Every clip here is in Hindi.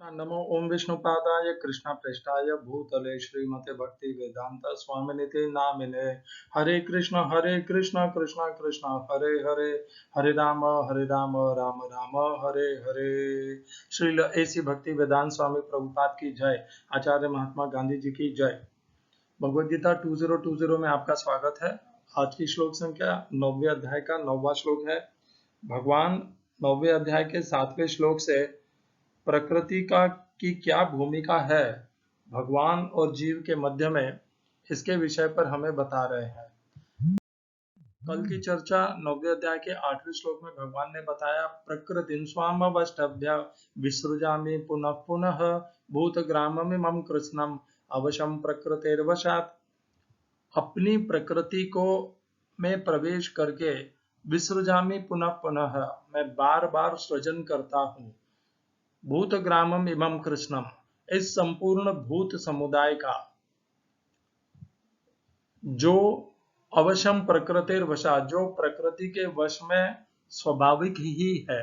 नमो ओम विष्णुपादाय कृष्णप्रेष्ठाय भूतले श्रीमते भक्ति वेदांत स्वामिनिते नामिने हरे कृष्ण कृष्ण कृष्ण हरे हरे हरे राम राम राम हरे हरे। श्रील ऐसी भक्ति वेदांत स्वामी प्रभुपाद की जय। आचार्य महात्मा गांधी जी की जय। भगवद गीता 2020 में आपका स्वागत है। आज की श्लोक संख्या 9वें अध्याय का 9वां श्लोक है। भगवान 9वें अध्याय के 7वें श्लोक से प्रकृति की क्या भूमिका है भगवान और जीव के मध्य में, इसके विषय पर हमें बता रहे हैं। कल की चर्चा 9वें अध्याय के 8वें श्लोक में भगवान ने बताया, प्रकृतिं स्वामवष्टभ्य विसृजामि पुनः पुनः भूतग्राममिमं कृत्स्नम् अवशं प्रकृतेर्वशात्। अपनी प्रकृति को में प्रवेश करके विसृजामि पुनः पुनः, मैं बार बार सृजन करता हूँ। भूत ग्रामम इमं कृष्णम, इस संपूर्ण भूत समुदाय का जो अवशम प्रकृतिर वशा, जो प्रकृति के वश में स्वाभाविक ही है।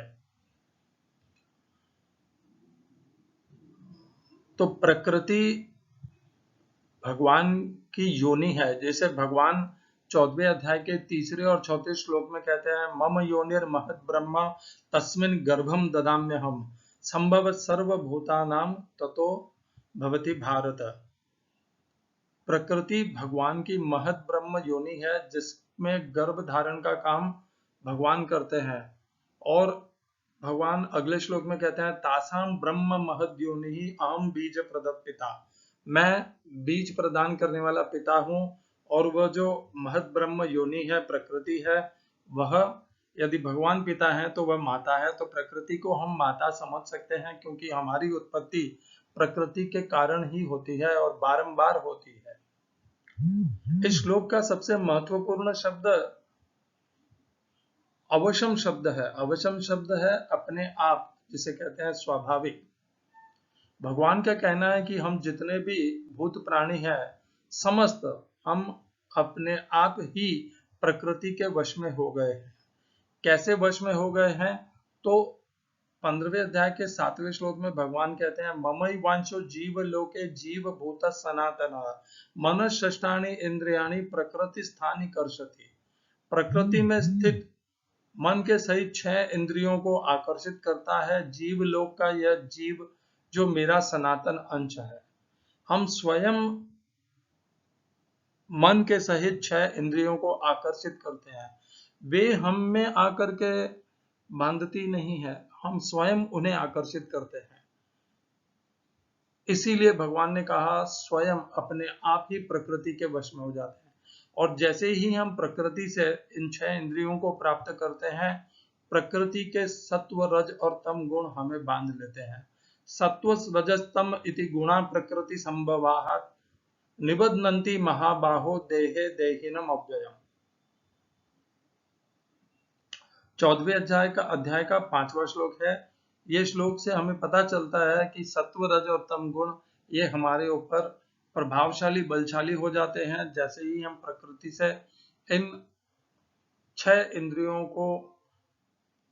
तो प्रकृति भगवान की योनि है। जैसे भगवान 14वें अध्याय के 3 और 4 श्लोक में कहते हैं, मम योनिर महत ब्रह्म तस्मिन् गर्भम ददाम्यहम् संभव सर्वभूतानां ततो भवति भारत। प्रकृति भगवान की महत ब्रह्म योनि है, जिसमें गर्भ धारण का काम भगवान करते हैं। और भगवान अगले श्लोक में कहते हैं, तासाम ब्रह्म महद योनि अहम बीज प्रदप पिता, मैं बीज प्रदान करने वाला पिता हूँ। और वह जो महद ब्रह्म योनि है, प्रकृति है, वह यदि भगवान पिता है तो वह माता है। तो प्रकृति को हम माता समझ सकते हैं, क्योंकि हमारी उत्पत्ति प्रकृति के कारण ही होती है और बारंबार होती है। इस श्लोक का सबसे महत्वपूर्ण शब्द अवशम शब्द है। अवशम शब्द है अपने आप, जिसे कहते हैं स्वाभाविक। भगवान का कहना है कि हम जितने भी भूत प्राणी हैं, समस्त हम अपने आप ही प्रकृति के वश में हो गए हैं। कैसे वश में हो गए हैं? तो 15वें अध्याय के 7वें श्लोक में भगवान कहते हैं, ममई वांशो जीव लोके जीव भूत सनातन मन षष्ठानि इंद्रियाणि प्रकृति स्थानि कर्षति। प्रकृति में स्थित मन के सहित 6 इंद्रियों को आकर्षित करता है जीव लोक का यह जीव, जो मेरा सनातन अंश है। हम स्वयं मन के सहित 6 इंद्रियों को आकर्षित करते हैं। वे हम में आकर के बांधती नहीं है, हम स्वयं उन्हें आकर्षित करते हैं। इसीलिए भगवान ने कहा, स्वयं अपने आप ही प्रकृति के वश में हो जाते हैं। और जैसे ही हम प्रकृति से इन 6 इंद्रियों को प्राप्त करते हैं, प्रकृति के सत्व रज और तम गुण हमें बांध लेते हैं। सत्व रजस्तम इति गुणा प्रकृति संभवाः निबध्नन्ति महाबाहो देहे देहिनम अव्ययम्। 14वें अध्याय का 5वां श्लोक है। ये श्लोक से हमें पता चलता है कि सत्व रज और तम गुण ये हमारे ऊपर प्रभावशाली बलशाली हो जाते हैं, जैसे ही हम प्रकृति से इन 6 इंद्रियों को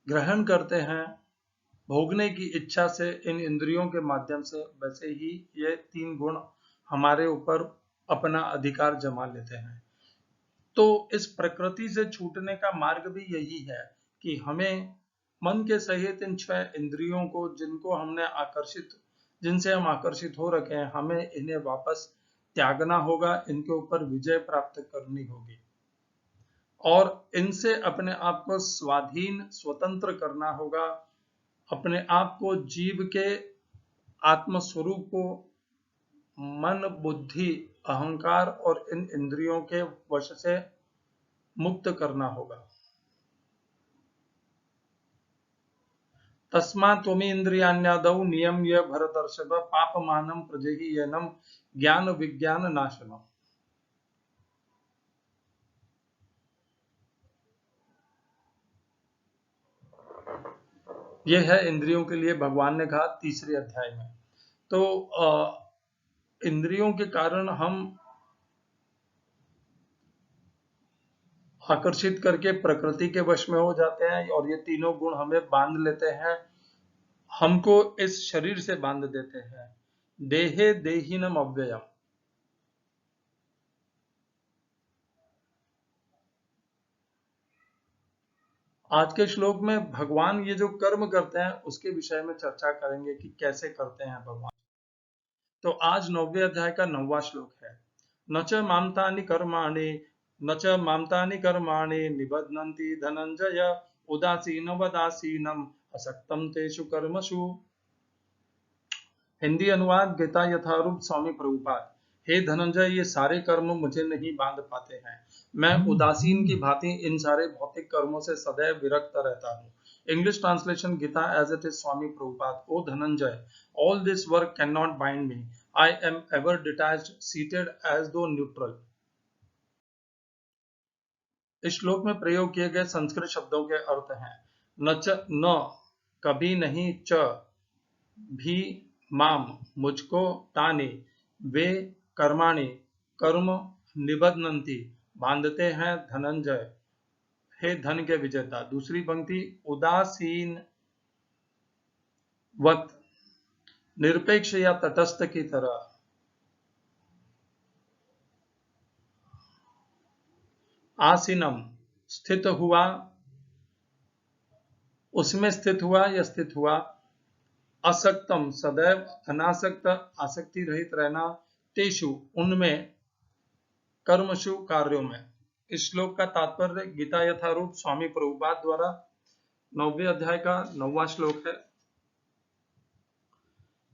ग्रहण करते हैं, भोगने की इच्छा से इन इंद्रियों के माध्यम से, वैसे ही ये 3 गुण हमारे ऊपर अपना अधिकार जमा लेते हैं। तो इस प्रकृति से छूटने का मार्ग भी यही है कि हमें मन के सहित इन 6 इंद्रियों को, जिनसे हम आकर्षित हो रखे हैं, हमें इन्हें वापस त्यागना होगा, इनके ऊपर विजय प्राप्त करनी होगी और इनसे अपने आप को स्वाधीन स्वतंत्र करना होगा। अपने आप को, जीव के आत्म स्वरूप को मन बुद्धि अहंकार और इन इंद्रियों के वश से मुक्त करना होगा। तस्मात् त्वमिन्द्रियाण्यादौ नियम्य भरतर्षभ पापमानं प्रजह्येनं ज्ञान विज्ञान नाशनम्। यह है इंद्रियों के लिए भगवान ने कहा 3 अध्याय में। तो इंद्रियों के कारण हम आकर्षित करके प्रकृति के वश में हो जाते हैं और ये तीनों गुण हमें बांध लेते हैं। हमको इस शरीर से बांध देते हैं। देहे देहिनम अव्ययम। आज के श्लोक में भगवान ये जो कर्म करते हैं उसके विषय में चर्चा करेंगे कि कैसे करते हैं भगवान। तो आज 9वें अध्याय का 9वां श्लोक है। न च मामतानि कर्माणि न च मामतानि कर्माणि निबध्नन्ति धनंजय उदासीनवदासीनम असक्तम तेषु कर्मसु। हिंदी अनुवाद गीता यथारूप स्वामी प्रभुपाद। हे धनंजय, ये सारे कर्म मुझे नहीं बांध पाते हैं। मैं उदासीन की भांति इन सारे भौतिक कर्मों से सदैव विरक्त रहता हूँ। English translation Gita as it is Swami Prabhupada. O Dhananjay, all this work cannot bind me. I am ever detached, seated as though neutral. इस श्लोक में प्रयोग किए गए संस्कृत शब्दों के अर्थ हैं न च न कभी नहीं, च भी माम मुझको, तानि वे कर्माणि कर्म, निबध्नन्ति बांधते हैं, धनंजय हे धन के विजेता। दूसरी पंक्ति उदासीन वत निरपेक्ष या तटस्थ की तरह। आसीनम स्थित हुआ, उसमें स्थित हुआ या स्थित हुआ। असक्तम सदैव अनासक्त आसक्ति रहित रहना। तेषु उनमें, कर्मशु कार्यों में। इस श्लोक का तात्पर्य गीता यथारूप स्वामी प्रभुपाद द्वारा 9वें अध्याय का 9वां श्लोक है।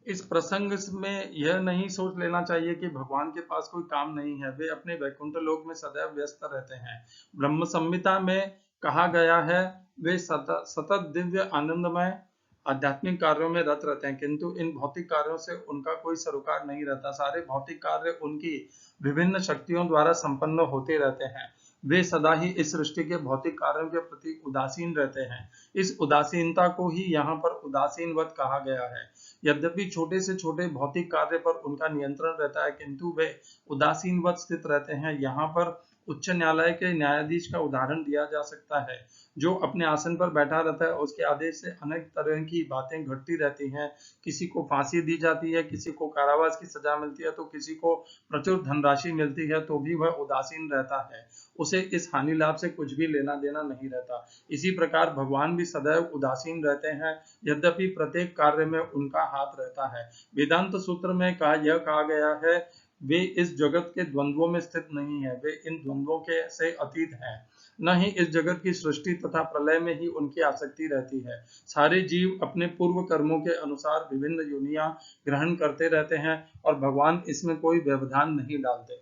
इस प्रसंग में यह नहीं सोच लेना चाहिए कि भगवान के पास कोई काम नहीं है, वे अपने वैकुंठ लोक में सदैव व्यस्त रहते हैं। ब्रह्म संहिता में कहा गया है वे सतत दिव्य आनंदमय आध्यात्मिक कार्यों में रत रहते हैं, किंतु इन भौतिक कार्यों से उनका कोई सरोकार नहीं रहता। सारे भौतिक कार्य उनकी विभिन्न शक्तियों द्वारा संपन्न होते रहते हैं। वे सदा ही इस सृष्टि के भौतिक कार्यों के प्रति उदासीन रहते हैं। इस उदासीनता को ही यहाँ पर उदासीनवत कहा गया है। यद्यपि छोटे से छोटे भौतिक कार्य पर उनका नियंत्रण रहता है, किंतु वे उदासीनवत स्थित रहते हैं। यहाँ पर उच्च न्यायालय के न्यायाधीश का उदाहरण दिया जा सकता है, जो अपने आसन पर बैठा रहता है, उसके आदेश से अनेक तरह की बातें घटती रहती हैं। किसी को फांसी दी जाती है, किसी को कारावास की सजा मिलती है, तो किसी को प्रचुर धनराशि मिलती है, तो भी वह उदासीन रहता है। उसे इस हानि लाभ से कुछ भी लेना देना नहीं रहता। इसी प्रकार भगवान भी सदैव उदासीन रहते हैं, यद्यपि प्रत्येक कार्य में उनका हाथ रहता है। वेदांत सूत्र में यह कहा गया है वे इस जगत के द्वंद्वों में स्थित नहीं है, वे इन द्वंद्वों के से अतीत हैं। न ही इस जगत की सृष्टि तथा प्रलय में ही उनकी आसक्ति रहती है। सारे जीव अपने पूर्व कर्मों के अनुसार विभिन्न योनियां ग्रहण करते रहते हैं और भगवान इसमें कोई व्यवधान नहीं डालते।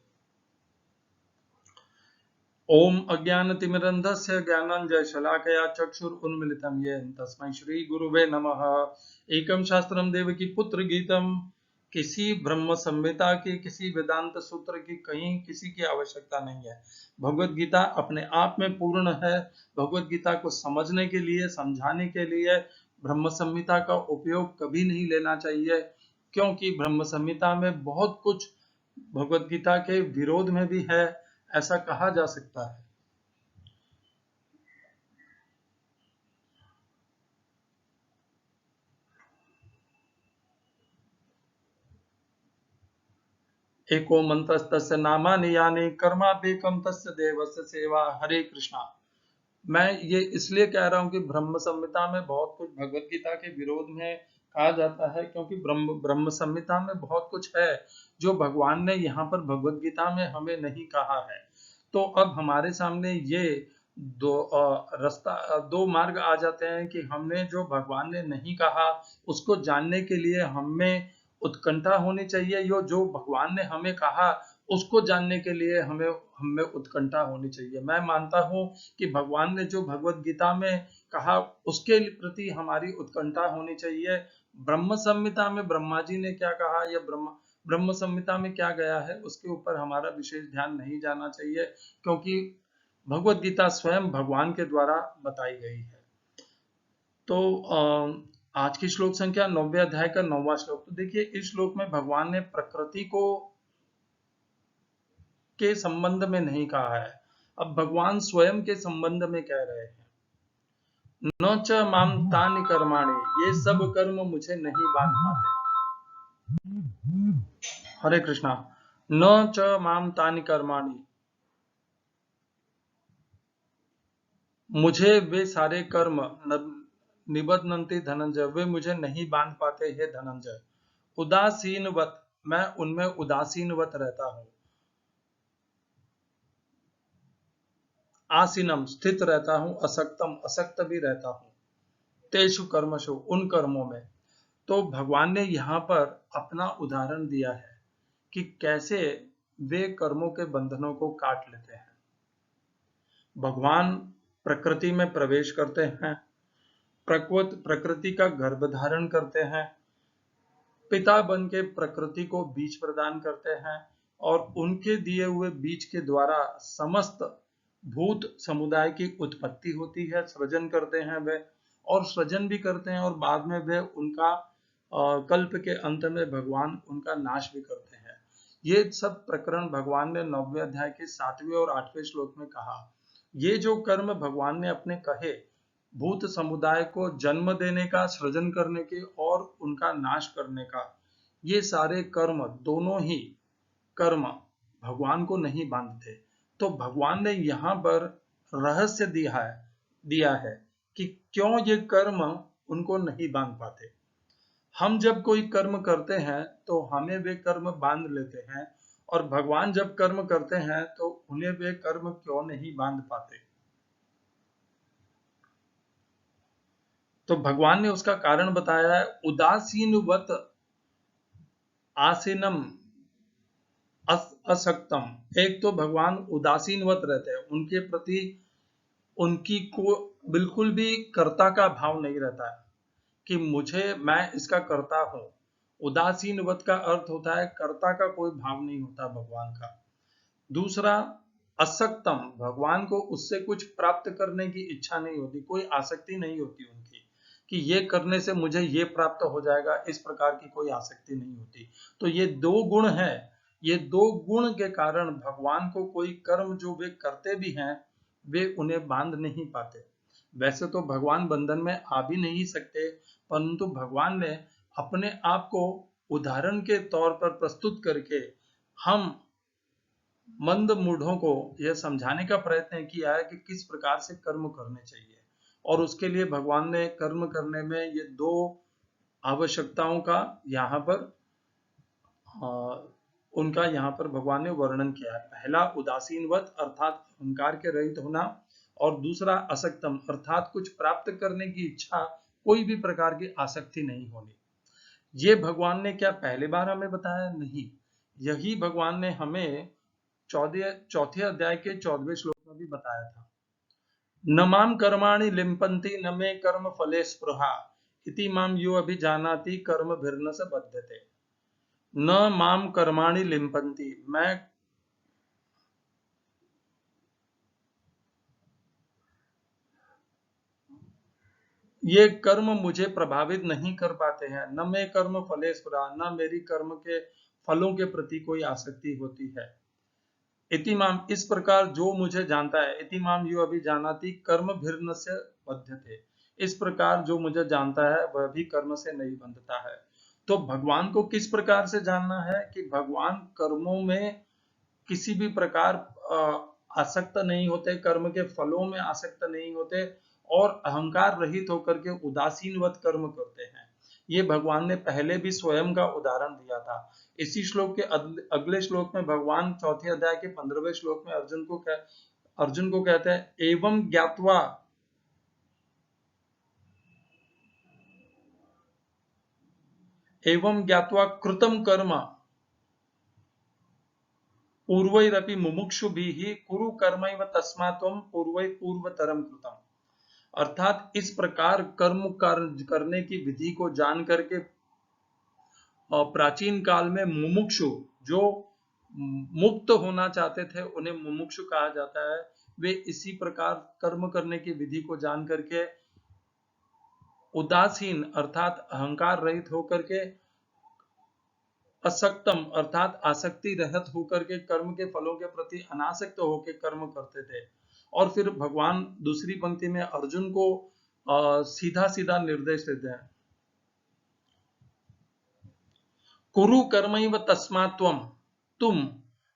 ओम अज्ञानतिमिरन्धस्य ज्ञानाञ्जनशलाकया चक्षुरुन्मीलितं येन तस्मै श्री गुरुवे नमः। एकम शास्त्रम देवकी पुत्र गीतम। किसी ब्रह्म संहिता की, किसी वेदांत सूत्र की कहीं किसी की आवश्यकता नहीं है। भगवत गीता अपने आप में पूर्ण है। भगवत गीता को समझने के लिए, समझाने के लिए ब्रह्म संहिता का उपयोग कभी नहीं लेना चाहिए, क्योंकि ब्रह्म संहिता में बहुत कुछ भगवत गीता के विरोध में भी है, ऐसा कहा जा सकता है। एको मंत्रस्तस्य नामानि यानि कर्माप्येकं तस्य देवस्य सेवा। हरे कृष्णा। मैं ये इसलिए कह रहा हूँ कि ब्रह्म संहिता में बहुत कुछ भगवत गीता के विरोध में कहा जाता है, क्योंकि ब्रह्म संहिता में बहुत कुछ है जो भगवान ने यहाँ पर भगवत गीता में हमें नहीं कहा है। तो अब हमारे सामने ये दो मार्ग आ जाते हैं कि हमने जो भगवान ने नहीं कहा उसको जानने के लिए हमें उत्कंठा होनी चाहिए, जो भगवान ने हमें कहा उसको जानने के लिए हमें उत्कंठा होनी चाहिए। मैं मानता हूँ कि भगवान ने जो भगवत गीता में कहा उसके प्रति हमारी उत्कंठा होनी चाहिए। ब्रह्म संहिता में ब्रह्मा जी ने क्या कहा या ब्रह्म संहिता में क्या गया है उसके ऊपर हमारा विशेष ध्यान नहीं जाना चाहिए, क्योंकि भगवत गीता स्वयं भगवान के द्वारा बताई गई है। तो आज की श्लोक संख्या 9वें अध्याय का 9वां श्लोक। तो देखिए, इस श्लोक में भगवान ने प्रकृति को के संबंध में नहीं कहा है, अब भगवान स्वयं के संबंध में कह रहे हैं। न च माम तानि कर्माणि, ये सब कर्म मुझे नहीं बांध पाते। हरे कृष्णा। न च माम तानि कर्माणि, मुझे वे सारे कर्म निबध्नन्ति धनंजय, वे मुझे नहीं बांध पाते हे धनंजय। उदासीनवत, मैं उनमें उदासीनवत रहता हूं। आसीनम, स्थित रहता हूं। असक्तम, असक्त भी रहता हूं। तेषु कर्मशु, उन कर्मों में। तो भगवान ने यहाँ पर अपना उदाहरण दिया है कि कैसे वे कर्मों के बंधनों को काट लेते हैं। भगवान प्रकृति में प्रवेश करते हैं, प्रकृति का गर्भ धारण करते हैं, पिता बन के प्रकृति को बीज प्रदान करते हैं और उनके दिए हुए बीज के द्वारा समस्त भूत समुदाय की उत्पत्ति होती है, सृजन करते हैं वे, और सृजन भी करते हैं, और बाद में वे उनका कल्प के अंत में भगवान उनका नाश भी करते हैं। ये सब प्रकरण भगवान ने 9वें अध्याय के 7वें और 8वें श्लोक में कहा। ये जो कर्म भगवान ने अपने कहे, भूत समुदाय को जन्म देने का, सृजन करने के और उनका नाश करने का, ये सारे कर्म, दोनों ही कर्म भगवान को नहीं बांधते। तो भगवान ने यहाँ पर रहस्य दिया है कि क्यों ये कर्म उनको नहीं बांध पाते। हम जब कोई कर्म करते हैं तो हमें वे कर्म बांध लेते हैं, और भगवान जब कर्म करते हैं तो उन्हें वे कर्म क्यों नहीं बांध पाते। तो भगवान ने उसका कारण बताया है। उदासीनवत आसीनम असक्तम, एक तो भगवान उदासीनवत रहते हैं, उनके प्रति उनकी को बिल्कुल भी कर्ता का भाव नहीं रहता है कि मैं इसका कर्ता हूं। उदासीनवत का अर्थ होता है कर्ता का कोई भाव नहीं होता भगवान का। दूसरा, असक्तम, भगवान को उससे कुछ प्राप्त करने की इच्छा नहीं होती, कोई आसक्ति नहीं होती उनकी कि ये करने से मुझे ये प्राप्त हो जाएगा, इस प्रकार की कोई आसक्ति नहीं होती। तो ये दो गुण हैं। ये दो गुण के कारण भगवान को कोई कर्म जो वे करते भी हैं, वे उन्हें बांध नहीं पाते। वैसे तो भगवान बंधन में आ भी नहीं सकते, परंतु भगवान ने अपने आप को उदाहरण के तौर पर प्रस्तुत करके हम मंद मूढ़ों को यह समझाने का प्रयत्न किया है कि किस प्रकार से कर्म करने चाहिए। और उसके लिए भगवान ने कर्म करने में ये दो आवश्यकताओं का यहाँ पर उनका यहाँ पर भगवान ने वर्णन किया है। पहला उदासीनवत अर्थात अहंकार के रहित होना, और दूसरा असक्तम अर्थात कुछ प्राप्त करने की इच्छा, कोई भी प्रकार की आसक्ति नहीं होनी। ये भगवान ने क्या पहले बार हमें बताया? नहीं, यही भगवान ने हमें चौथे अध्याय के 14वें श्लोक में भी बताया था। न माम कर्माणि लिम्पन्ति न मे कर्म फले स्पृहा इति माम यो अभिजानाति कर्मभिर्न स बध्यते। न माम कर्माणि लिम्पन्ति, ये कर्म मुझे प्रभावित नहीं कर पाते हैं। न मे कर्म फले स्पृहा, न मेरी कर्म के फलों के प्रति कोई आसक्ति होती है। इतिमाम, इस प्रकार जो मुझे जानता है, इतिमाम यो अभी जानाति कर्म भिन्न से बद्धते, इस प्रकार जो मुझे जानता है वह भी कर्म से नहीं बंधता है। तो भगवान को किस प्रकार से जानना है कि भगवान कर्मों में किसी भी प्रकार आसक्त नहीं होते, कर्म के फलों में आसक्त नहीं होते, और अहंकार रहित होकर के उदासीनवत कर्म करते हैं। ये भगवान ने पहले भी स्वयं का उदाहरण दिया था। इसी श्लोक के अगले श्लोक में भगवान चौथे अध्याय के 15वें श्लोक में अर्जुन को कहते हैं, एवं ज्ञात्वा कृतम कर्म पूर्वैरपि मुमुक्षुभिः कुरु कर्मैव तस्मात् त्वं पूर्वतरम कृतम। अर्थात इस प्रकार कर्म करने की विधि को जान करके प्राचीन काल में मुमुक्षु, जो मुक्त होना चाहते थे, उन्हें मुमुक्षु कहा जाता है। वे इसी प्रकार कर्म करने की विधि को जान करके उदासीन अर्थात अहंकार रहित होकर के, असक्तम अर्थात आसक्ति रहित होकर के, कर्म के फलों के प्रति अनासक्त होकर कर्म करते थे। और फिर भगवान दूसरी पंक्ति में अर्जुन को सीधा सीधा निर्देश देते हैं, कुरु कर्मैव तस्मात् त्वं, तुम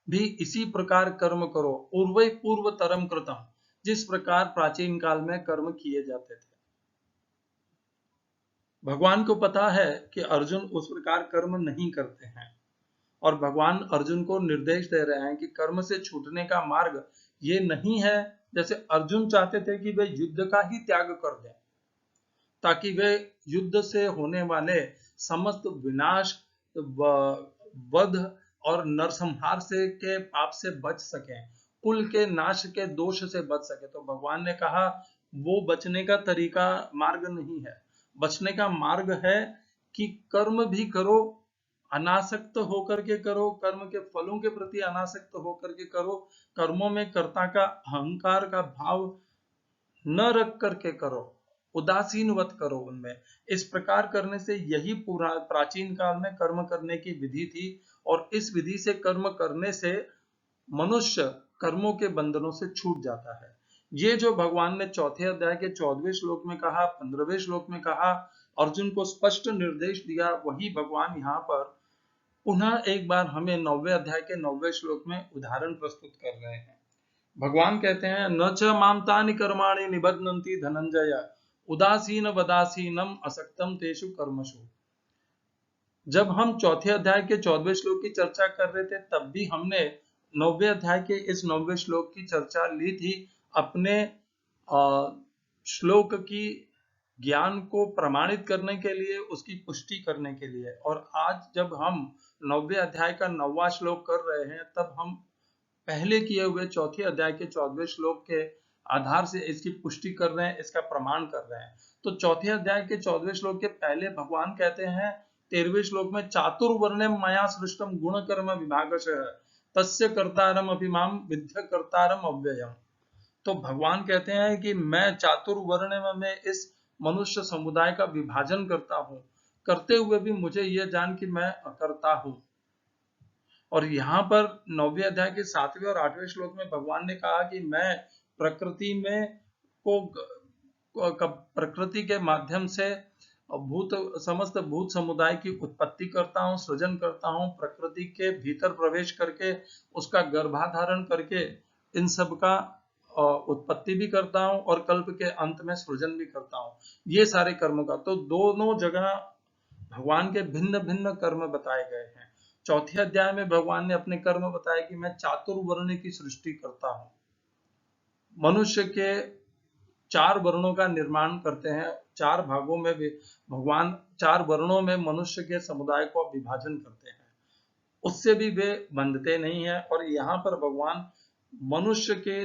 भी इसी प्रकार कर्म करो, उर्वै पूर्व तरम कृतम, जिस प्रकार प्राचीन काल में कर्म किए जाते थे। भगवान को पता है कि अर्जुन उस प्रकार कर्म नहीं करते हैं, और भगवान अर्जुन को निर्देश दे रहे हैं कि कर्म से छूटने का मार्ग ये नहीं है, जैसे अर्जुन चाहते थे कि वे युद्ध का ही त्याग कर दें, ताकि वे युद्ध से होने वाले समस्त विनाश, वध और नरसंहार से के पाप से बच सकें, कुल के नाश के दोष से बच सके। तो भगवान ने कहा वो बचने का तरीका मार्ग नहीं है, बचने का मार्ग है कि कर्म भी करो, अनासक्त होकर के करो, कर्म के फलों के प्रति अनासक्त होकर के करो, कर्मों में कर्ता का अहंकार का भाव न रख करके करो, उदासीन वत करो उनमें। इस प्रकार करने से यही पूरा प्राचीन काल में कर्म करने की विधि थी, और इस विधि से कर्म करने से मनुष्य कर्मों के बंधनों से छूट जाता है। ये जो भगवान ने चौथे अध्याय के 14वें श्लोक में कहा, 15वें श्लोक में कहा, अर्जुन को स्पष्ट निर्देश दिया, वही भगवान यहाँ पर पुनः एक बार हमें 9वें अध्याय के 9वें श्लोक में उदाहरण प्रस्तुत कर रहे हैं। भगवान कहते हैं, न च माम तानि कर्माणि निबध्नन्ति धनंजय, उदासीन वदासीनम असक्तम तेषु कर्मसु। जब हम चौथे अध्याय के 14वें श्लोक की चर्चा कर रहे थे, तब भी हमने 9वें अध्याय के इस 9वें श्लोक की चर्चा ली थी, अपने श्लोक की ज्ञान को प्रमाणित करने के लिए, उसकी पुष्टि करने के लिए। और आज जब हम 9वें अध्याय का 9वां श्लोक कर रहे हैं, तब हम पहले किए हुए चौथे अध्याय के 14वें श्लोक के आधार से इसकी पुष्टि कर रहे हैं, इसका प्रमाण कर रहे हैं। तो चौथे अध्याय के 14वें श्लोक के पहले भगवान कहते हैं 13वें श्लोक में, चातुर्वर्ण्य मया सृष्टम गुण कर्म विभागशः तस्य कर्तारम अपि माम विद्य कर्तारम अव्ययम। तो भगवान कहते हैं कि मैं चातुर्वर्ण में इस मनुष्य समुदाय का विभाजन करता हूँ, करते हुए भी मुझे यह जान कि मैं अकर्ता हूँ। और यहाँ पर 9वें अध्याय के 7वें और 8वें श्लोक में भगवान ने कहा कि मैं प्रकृति में प्रकृति के माध्यम से समस्त भूत समुदाय की उत्पत्ति करता हूँ, सृजन करता हूँ, प्रकृति के भीतर प्रवेश करके उसका गर्भाधारण करके इन सब का उत्पत्ति भी करता हूँ, और कल्प के अंत में सृजन भी करता हूँ, ये सारे कर्मों का। तो दोनों जगह भगवान के भिन्न भिन्न कर्म बताए गए हैं। चौथे अध्याय में भगवान ने अपने कर्म बताए कि मैं चातुर्वर्ण की सृष्टि करता हूँ, मनुष्य के 4 वर्णों का निर्माण करते हैं, 4 भागों में भगवान 4 वर्णों में मनुष्य के समुदाय को विभाजन करते हैं, उससे भी वे बंधते नहीं है। और यहाँ पर भगवान मनुष्य के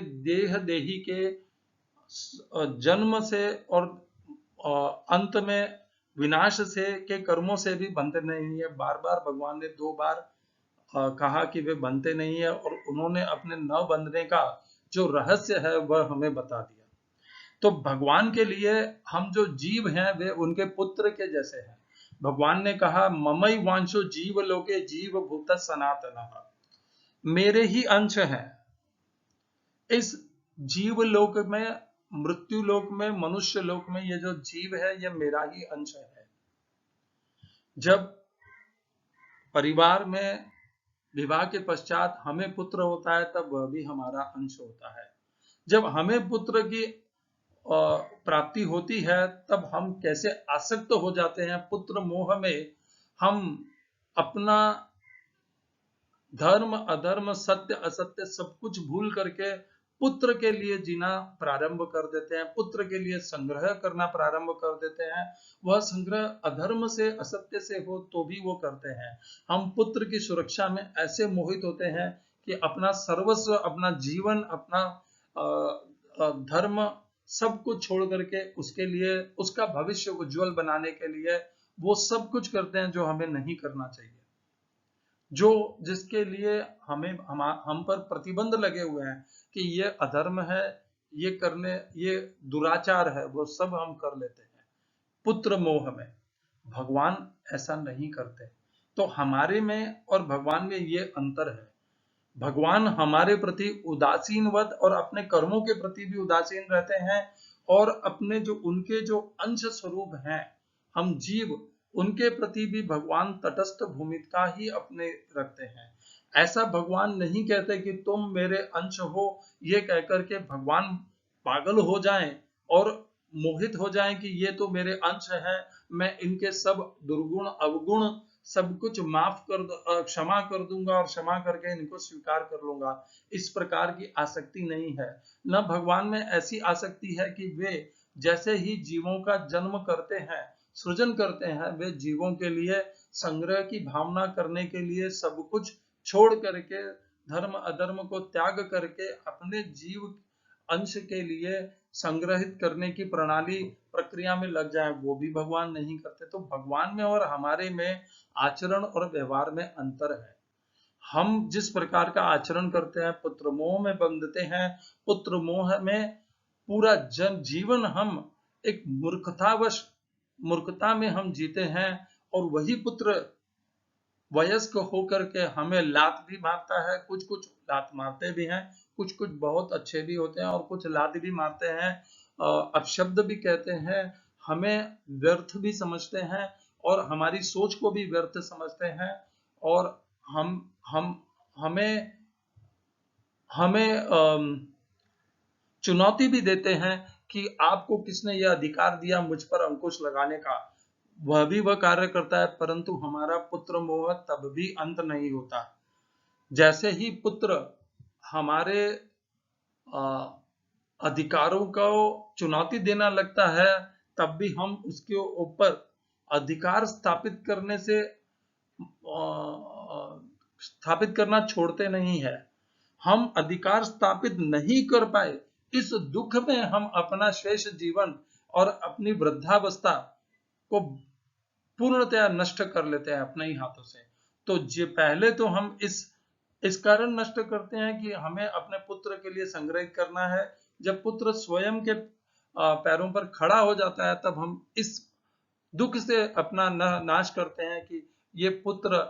देही के जन्म से और अंत में विनाश से के कर्मों से भी बनते नहीं है। बार बार भगवान ने 2 बार कहा कि वे बनते नहीं है, और उन्होंने अपने न बंधने का जो रहस्य है वह हमें बता दिया। तो भगवान के लिए हम जो जीव हैं वे उनके पुत्र के जैसे हैं। भगवान ने कहा, ममई वांशो जीव लोके जीव भूत सनातनः, मेरे ही अंश हैं इस जीव लोक में, मृत्यु लोक में, मनुष्य लोक में। ये जो जीव है ये मेरा ही अंश है। जब परिवार में विवाह के पश्चात हमें पुत्र होता है, तब वह भी हमारा अंश होता है। जब हमें पुत्र की प्राप्ति होती है, तब हम कैसे आसक्त हो जाते हैं पुत्र मोह में। हम अपना धर्म अधर्म, सत्य असत्य सब कुछ भूल करके पुत्र के लिए जीना प्रारंभ कर देते हैं, पुत्र के लिए संग्रह करना प्रारंभ कर देते हैं। वह संग्रह अधर्म से, असत्य से हो तो भी वो करते हैं। हम पुत्र की सुरक्षा में ऐसे मोहित होते हैं कि अपना सर्वस्व, अपना जीवन, अपना धर्म सब कुछ छोड़ करके उसके लिए, उसका भविष्य उज्जवल बनाने के लिए वो सब कुछ करते हैं जो हमें नहीं करना चाहिए, जो जिसके लिए हम पर प्रतिबंध लगे हुए हैं कि ये अधर्म है, ये करने, ये दुराचार है, वो सब हम कर लेते हैं पुत्र मोह में। भगवान ऐसा नहीं करते। तो हमारे में और भगवान में ये अंतर है। भगवान हमारे प्रति उदासीनवत और अपने कर्मों के प्रति भी उदासीन रहते हैं, और अपने जो उनके जो अंश स्वरूप हैं, हम जीव, उनके प्रति भी भगवान तटस्थ भूमिका ही अपने रखते हैं। ऐसा भगवान नहीं कहते कि तुम मेरे अंश हो, ये कहकर के भगवान पागल हो जाएं और मोहित हो जाएं कि ये तो मेरे अंश हैं, मैं इनके सब दुर्गुण अवगुण सब कुछ क्षमा कर दूंगा और क्षमा करके इनको स्वीकार कर लूंगा। इस प्रकार की आसक्ति नहीं है। न भगवान में ऐसी आसक्ति है कि वे जैसे ही जीवों का जन्म करते हैं, सृजन करते हैं, वे जीवों के लिए संग्रह की भावना करने के लिए सब कुछ छोड़ करके, धर्म अधर्म को त्याग करके अपने जीव अंश के लिए संग्रहित करने की प्रणाली प्रक्रिया में लग जाए, वो भी भगवान नहीं करते। तो भगवान में और हमारे में आचरण और व्यवहार में अंतर है। हम जिस प्रकार का आचरण करते हैं, पुत्र मोह में बंधते हैं, पुत्र मोह में पूरा जीवन हम एक मूर्खता में हम जीते हैं, और वही पुत्र वयस्क होकर के हमें लात भी मारता है। कुछ कुछ लात मारते भी हैं, कुछ कुछ बहुत अच्छे भी होते हैं, और कुछ लात भी मारते हैं, अपशब्द भी कहते हैं, हमें व्यर्थ भी समझते हैं, और हमारी सोच को भी व्यर्थ समझते हैं, और हम हमें हमें चुनौती भी देते हैं कि आपको किसने यह अधिकार दिया मुझ पर अंकुश लगाने का। वह कार्य करता है, परंतु हमारा पुत्र मोह तब भी अंत नहीं होता। जैसे ही पुत्र हमारे अधिकारों को चुनौती देना लगता है, तब भी हम उसके ऊपर अधिकार स्थापित करना छोड़ते नहीं है। हम अधिकार स्थापित नहीं कर पाए, इस दुख में हम अपना शेष जीवन और अपनी वृद्धावस्था को पूर्णतया नष्ट कर लेते हैं अपने ही हाथों से। तो पहले तो हम इस कारण नष्ट करते हैं कि हमें अपने पुत्र के लिए संग्रहित करना है। जब पुत्र स्वयं के पैरों पर खड़ा हो जाता है, तब हम इस दुख से अपना नाश करते हैं कि ये पुत्र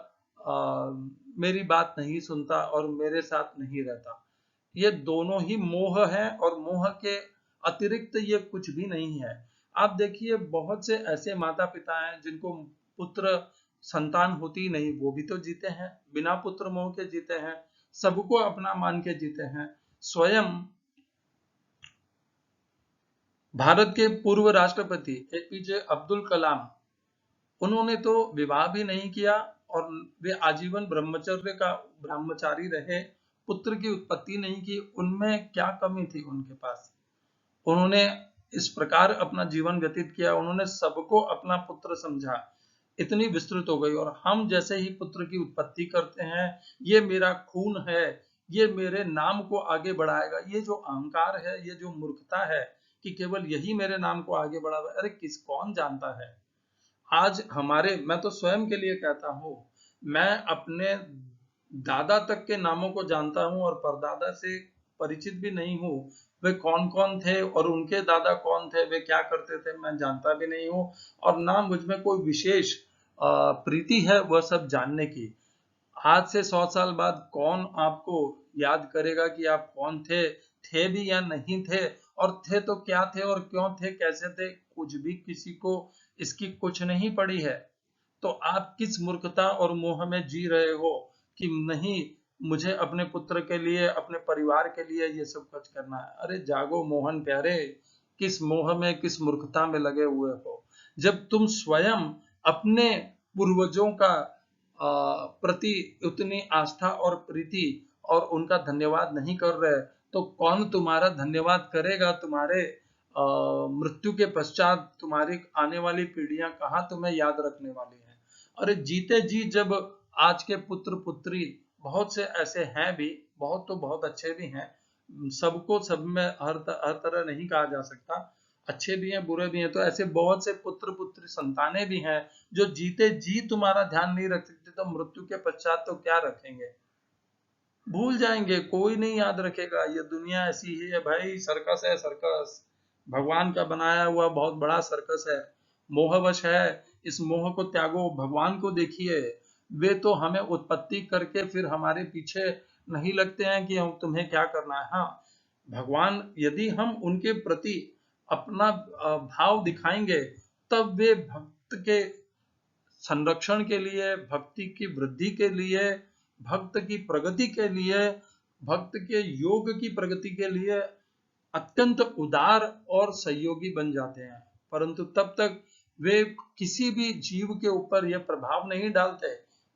मेरी बात नहीं सुनता और मेरे साथ नहीं रहता। ये दोनों ही मोह है, और मोह के अतिरिक्त ये कुछ भी नहीं है। आप देखिए, बहुत से ऐसे माता पिता हैं जिनको पुत्र संतान होती नहीं, वो भी तो जीते हैं, बिना पुत्र मोह के जीते हैं, सबको अपना मान के जीते हैं। स्वयं भारत के पूर्व राष्ट्रपति एपीजे अब्दुल कलाम, उन्होंने तो विवाह भी नहीं किया, और वे आजीवन ब्रह्मचारी रहे, पुत्र की उत्पत्ति नहीं की। उनमें क्या कमी थी उनके पास? उन्होंने इस प्रकार अपना जीवन व्यतीत किया, उन्होंने सबको अपना पुत्र समझा। इतनी विस्तृत हो गई। और हम जैसे ही पुत्र की उत्पत्ति करते हैं, ये मेरा खून है, ये मेरे नाम को आगे बढ़ाएगा, ये जो अहंकार है, ये जो मूर्खता है कि केवल यही मेरे नाम को आगे बढ़ाएगा, अरे कौन जानता है? आज मैं तो स्वयं के लिए कहता हूँ, मैं अपने दादा तक के नामों को जानता हूँ, और परदादा से परिचित भी नहीं हूँ। वे कौन कौन थे और उनके दादा कौन थे, वे क्या करते थे, मैं जानता भी नहीं हूँ। और ना मुझ में कोई विशेष प्रीति है वह सब जानने की। आज से 100 साल बाद कौन आपको याद करेगा कि आप कौन थे भी या नहीं थे, और थे तो क्या थे, और क्यों थे, कैसे थे, कुछ भी किसी को इसकी कुछ नहीं पड़ी है। तो आप किस मूर्खता और मोह में जी रहे हो कि नहीं, मुझे अपने पुत्र के लिए, अपने परिवार के लिए ये सब कुछ करना है। अरे जागो मोहन प्यारे, किस मोह में, किस मूर्खता में लगे हुए हो? जब तुम स्वयं अपने पूर्वजों का प्रति उतनी आस्था और प्रीति और उनका धन्यवाद नहीं कर रहे, तो कौन तुम्हारा धन्यवाद करेगा? तुम्हारे मृत्यु के पश्चात तुम्हारी आने वाली पीढ़ियां कहाँ तुम्हें याद रखने वाली हैं? अरे जीते जी, जब आज के पुत्र पुत्री, बहुत से ऐसे हैं भी, बहुत तो बहुत अच्छे भी हैं, सबको सब में हर तरह नहीं कहा जा सकता, अच्छे भी हैं बुरे भी हैं, तो ऐसे बहुत से पुत्र पुत्री संतानें भी हैं जो जीते जी तुम्हारा ध्यान नहीं रख सकते, तो मृत्यु के पश्चात तो क्या रखेंगे? भूल जाएंगे, कोई नहीं याद रखेगा। ये दुनिया ऐसी ही है भाई, सर्कस है, सर्कस भगवान का बनाया हुआ बहुत बड़ा सर्कस है। मोहवश है, इस मोह को त्यागो, भगवान को देखिए, वे तो हमें उत्पत्ति करके फिर हमारे पीछे नहीं लगते हैं कि हम तुम्हें क्या करना है। हाँ, भगवान, यदि हम उनके प्रति अपना भाव दिखाएंगे, तब वे भक्त के संरक्षण के लिए, भक्ति की वृद्धि के लिए, भक्त की प्रगति के लिए, भक्त के योग की प्रगति के लिए अत्यंत उदार और सहयोगी बन जाते हैं। परंतु तब तक वे किसी भी जीव के ऊपर यह प्रभाव नहीं डालते,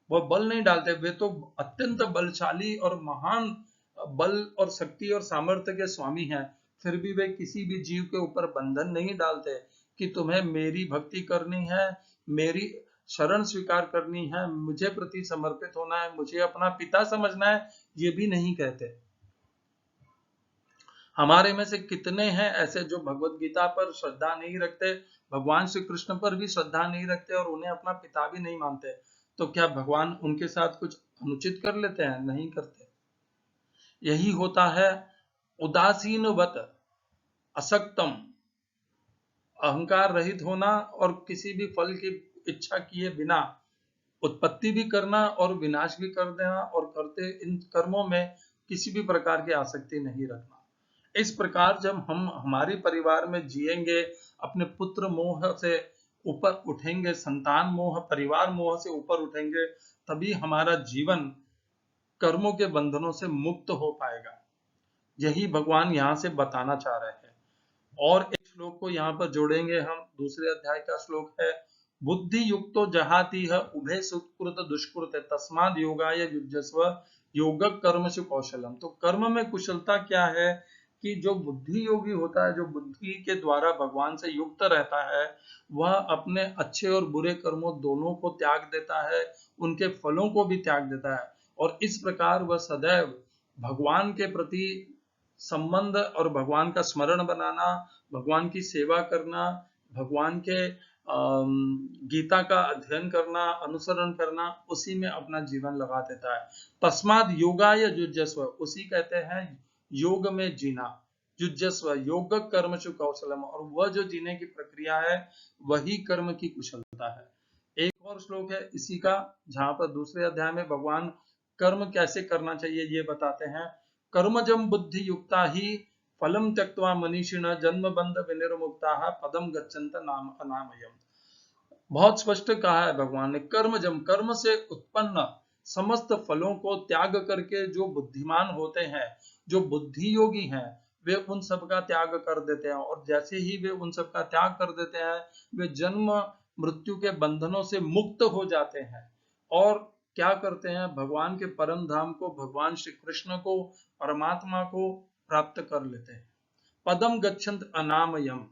वह बल नहीं डालते। वे तो अत्यंत बलशाली और महान बल और शक्ति और सामर्थ्य के स्वामी हैं, फिर भी वे किसी भी जीव के ऊपर बंधन नहीं डालते कि तुम्हें मेरी भक्ति करनी है, मेरी शरण स्वीकार करनी है, मुझे प्रति समर्पित होना है, मुझे अपना पिता समझना है, ये भी नहीं कहते। हमारे में से कितने हैं ऐसे जो भगवत गीता पर श्रद्धा नहीं रखते, भगवान श्री कृष्ण पर भी श्रद्धा नहीं रखते और उन्हें अपना पिता भी नहीं मानते। तो क्या भगवान उनके साथ कुछ अनुचित कर लेते हैं? नहीं करते। यही होता है उदासीनवत असक्तम, अहंकार रहित होना और किसी भी फल की इच्छा किए बिना उत्पत्ति भी करना और विनाश भी कर देना, और करते इन कर्मों में किसी भी प्रकार की आसक्ति नहीं रखना। इस प्रकार जब हम हमारे परिवार में जिएंगे, अपने पुत्र मोह से ऊपर उठेंगे, संतान मोह, परिवार मोह से ऊपर उठेंगे, तभी हमारा जीवन कर्मों के बंधनों से मुक्त हो पाएगा। यही भगवान यहाँ से बताना चाह रहे हैं। और एक श्लोक को यहाँ पर जोड़ेंगे हम, दूसरे अध्याय का श्लोक है, बुद्धि युक्तो जहातीह उभय सुकृत दुष्कृत तस्माद योगाय युज्यस्व योग कर्मसु कौशलम। तो कर्म में कुशलता क्या है कि जो बुद्धि योगी होता है, जो बुद्धि के द्वारा भगवान से युक्त रहता है, वह अपने अच्छे और बुरे कर्मों दोनों को त्याग देता है, उनके फलों को भी त्याग देता है, और इस प्रकार वह सदैव भगवान के प्रति संबंध और भगवान का स्मरण बनाना, भगवान की सेवा करना, भगवान के गीता का अध्ययन करना, अनुसरण करना, उसी में अपना जीवन लगा देता है। तस्माद योगाय युज्यस्व, उसी कहते हैं योग में जीना। युज्यस्व योग कर्मसु कौशलम, और वह जो जीने की प्रक्रिया है वही कर्म की कुशलता है। एक और श्लोक है इसी का, जहां पर दूसरे अध्याय में भगवान कर्म कैसे करना चाहिए ये बताते हैं। कर्मजम बुद्धि युक्ता ही फलम त्यक्त्वा मनीषिण जन्म बंध विनिर्मुक्ता पदम गच्छन्त नाम अनामयम। बहुत स्पष्ट कहा है भगवान ने, कर्मजम, कर्म से उत्पन्न समस्त फलों को त्याग करके जो बुद्धिमान होते हैं, जो बुद्धि योगी हैं, वे उन सब का त्याग कर देते हैं, और जैसे ही वे उन सब का त्याग कर देते हैं, वे जन्म मृत्यु के बंधनों से मुक्त हो जाते हैं, और क्या करते हैं, भगवान के परम धाम को, भगवान श्री कृष्ण को, परमात्मा को प्राप्त कर लेते हैं। पदम गच्छन्त अनामयम,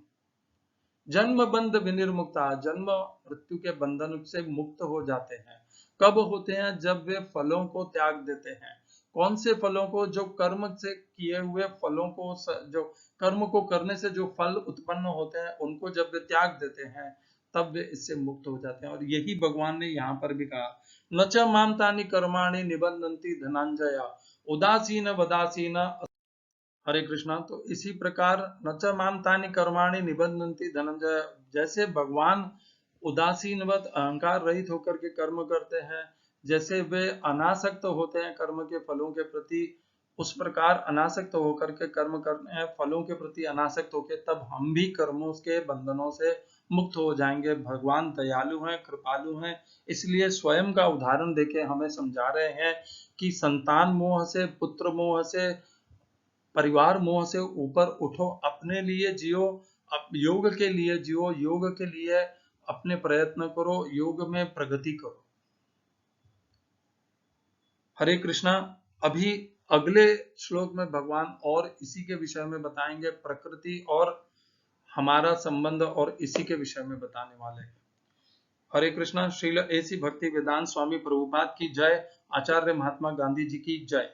जन्म बंध विनिर्मुक्ता, जन्म मृत्यु के बंधन से मुक्त हो जाते हैं। कब होते हैं? जब वे फलों को त्याग देते हैं। कौन से फलों को? जो कर्म से किए हुए फलों को, जो कर्म को करने से जो फल उत्पन्न होते हैं, उनको जब वे त्याग देते हैं, तब वे इससे मुक्त हो जाते हैं। और यही भगवान ने यहाँ पर भी कहा, न च माम तानि कर्माणि निबंधन्ति धनंजय उदासीन वदासीन। हरे कृष्णा। तो इसी प्रकार न च माम तानि कर्माणि निबंधन्ति धनंजय, जैसे भगवान उदासीनवत अहंकार रहित होकर के कर्म करते हैं, जैसे वे अनासक्त होते हैं कर्म के फलों के प्रति, उस प्रकार अनासक्त होकर के कर्म करते हैं, फलों के प्रति अनासक्त होकर, तब हम भी कर्मों के बंधनों से मुक्त हो जाएंगे। भगवान दयालु हैं, कृपालु हैं, इसलिए स्वयं का उदाहरण देके हमें समझा रहे हैं कि संतान मोह से, पुत्र मोह से, परिवार मोह से ऊपर उठो, अपने लिए जियो, योग के लिए जियो, योग के लिए अपने प्रयत्न करो, योग में प्रगति करो। हरे कृष्णा। अभी अगले श्लोक में भगवान और इसी के विषय में बताएंगे, प्रकृति और हमारा संबंध, और इसी के विषय में बताने वाले हैं। हरे कृष्णा। श्रील ऐसी भक्ति वेदांत स्वामी प्रभुपाद की जय, आचार्य महात्मा गांधी जी की जय।